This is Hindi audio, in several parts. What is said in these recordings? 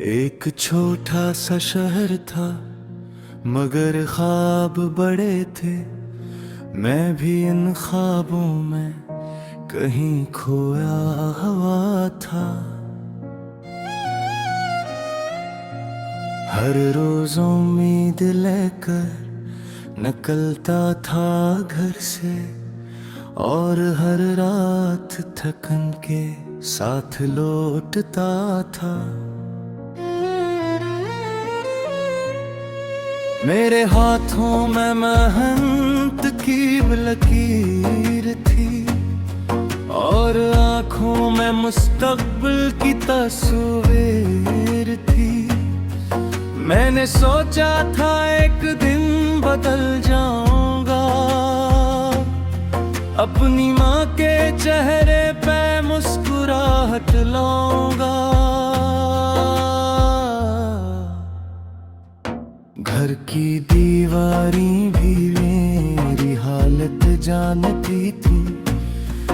एक छोटा सा शहर था मगर ख्वाब बड़े थे। मैं भी इन ख्वाबों में कहीं खोया हुआ था। हर रोज उम्मीद लेकर निकलता था घर से और हर रात थकन के साथ लौटता था। मेरे हाथों में मेहनत की लकीर थी और आंखों में मुस्तकबिल की तस्वीर थी। मैंने सोचा था एक दिन बदल जाऊंगा, अपनी माँ के चेहरे पे मुस्कुराहट लाऊंगा। घर की दीवारें भी मेरी हालत जानती थी।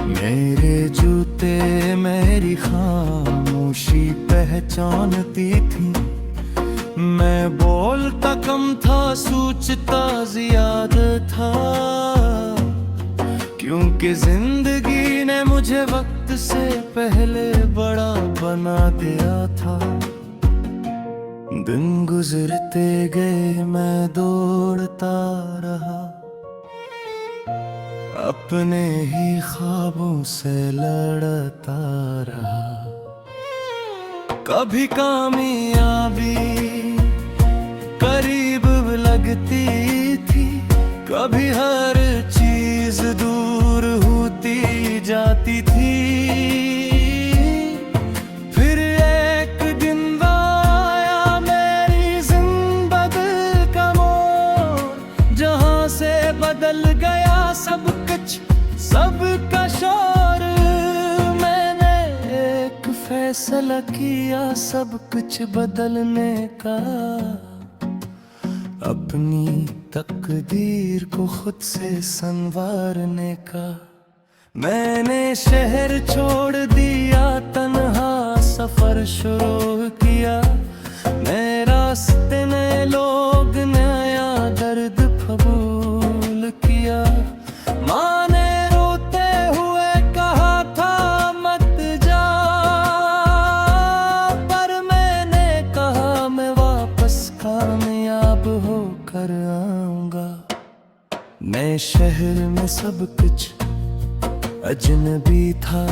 मेरे जूते मेरी खामोशी पहचानती थी। मैं बोलता कम था, सोचता ज्यादा था, क्योंकि जिंदगी ने मुझे वक्त से पहले बड़ा बना दिया था। दिन गुजरते गए, मैं दौड़ता रहा, अपने ही ख्वाबों से लड़ता रहा। कभी कामयाबी करीब लगती थी, कभी हर चीज दूर होती जाती थी। बदल गया सब कुछ, सबका शोर। मैंने एक फैसला किया सब कुछ बदलने का, अपनी तकदीर को खुद से संवारने का। मैंने शहर छोड़ दिया, तन्हा सफर शुरू किया। नए रास्ते नए लोग, नया दर्द कबूल किया। माँ ने रोते हुए कहा था मत जा, पर मैंने कहा मैं वापस कामयाब होकर आऊंगा। नए शहर में सब कुछ अजनबी था,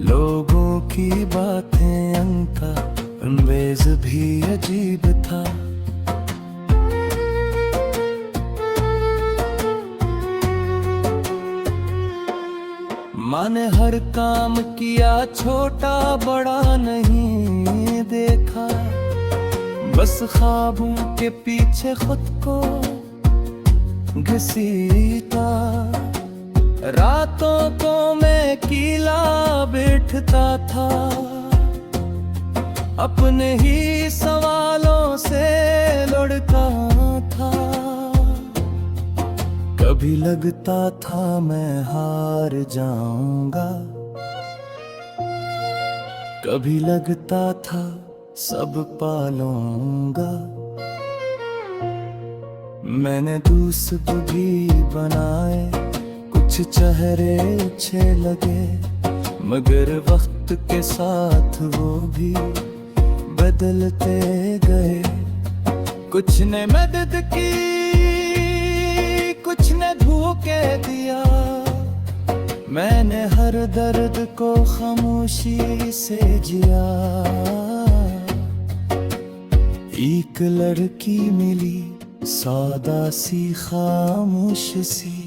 लोगों की बातें अंका अंग्रेज भी अजीब था। माँ ने हर काम किया, छोटा बड़ा नहीं देखा, बस ख्वाबों के पीछे खुद को घसीटा। रातों को मैं किला बैठता था, अपने ही सवालों से लड़ता था। कभी लगता था मैं हार जाऊंगा, कभी लगता था सब पालूंगा। मैंने दोस्त भी बनाए, कुछ चेहरे अच्छे लगे, मगर वक्त के साथ वो भी बदलते गए। कुछ ने मदद की, कुछ ने धोखे दिया। मैंने हर दर्द को खामोशी से जिया। एक लड़की मिली, सादा सी खामोश सी,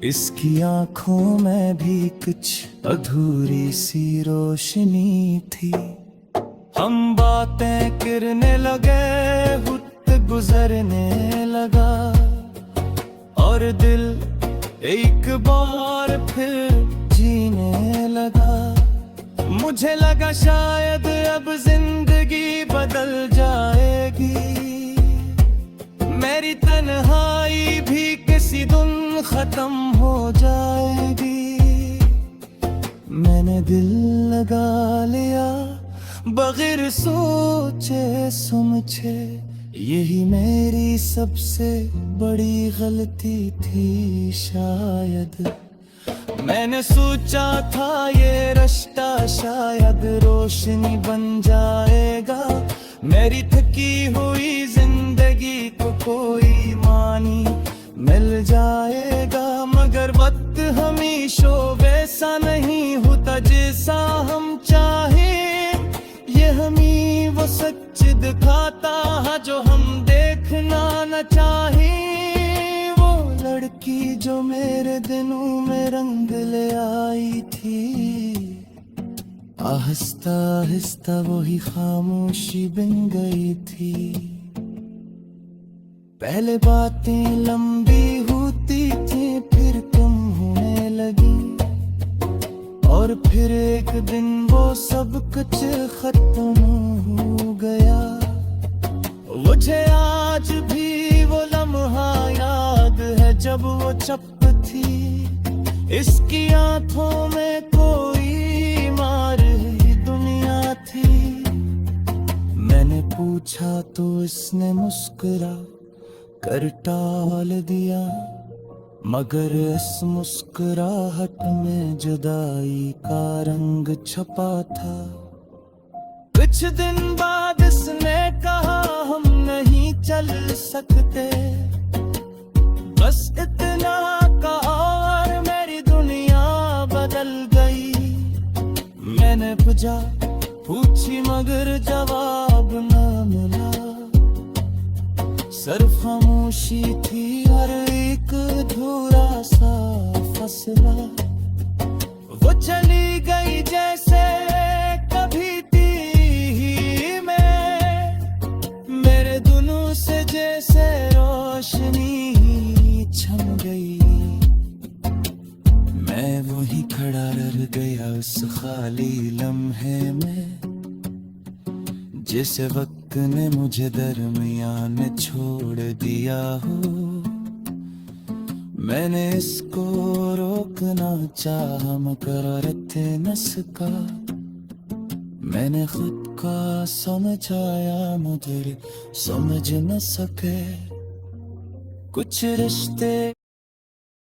इसकी आंखों में भी कुछ अधूरी सी रोशनी थी। हम बातें करने लगे, वक्त गुजरने लगा, और दिल एक बार फिर जीने लगा। मुझे लगा शायद अब जिंदगी बदल जाएगी, मेरी तन्हाई भी किसी दिन खत्म हो जाएगी। मैंने दिल लगा लिया, बगैर सोचे समझे। यही मेरी सबसे बड़ी गलती थी शायद। मैंने सोचा था ये रिश्ता शायद रोशनी बन जाएगा, मेरी थकी हुई जिंदगी को कोई मानी मिल जाएगा। मगर वक्त हमेशा वैसा नहीं होता जैसा हम चाहे। ये हमें वो सच दिखाता है जो हम देखना न चाहे। वो लड़की जो मेरे दिनों में रंग ले आई थी, आहिस्ता आहिस्ता वही खामोशी बन गई थी। पहले बातें लंबी होती थी फिर कम होने लगी, और फिर एक दिन वो सब कुछ खत्म हो गया। मुझे आज भी वो लम्हा याद है जब वो चुप थी, इसकी आंखों में कोई मार ही दुनिया थी। मैंने पूछा तो इसने मुस्कुरा कर टाल दिया, मगर इस मुस्कुराहट में जुदाई का रंग छपा था। कुछ दिन बाद इसने कहा हम नहीं चल सकते, बस इतना कहा और मेरी दुनिया बदल गई। मैंने पूछी मगर जवाब न मिला, सिर्फ खामोशी थी और एक अधूरा सा फसला। वो चली गई जैसे कभी थी ही मैं, मेरे दिलों से जैसे रोशनी छन गई। मैं वहीं खड़ा रह गया उस खाली लम्हे में, जिस वक्त ने मुझे दरमियान छोड़ दिया हो। मैंने इसको रोकना चाहा मगर रख न सका। मैंने खुद का समझाया मगर समझ न सके। कुछ रिश्ते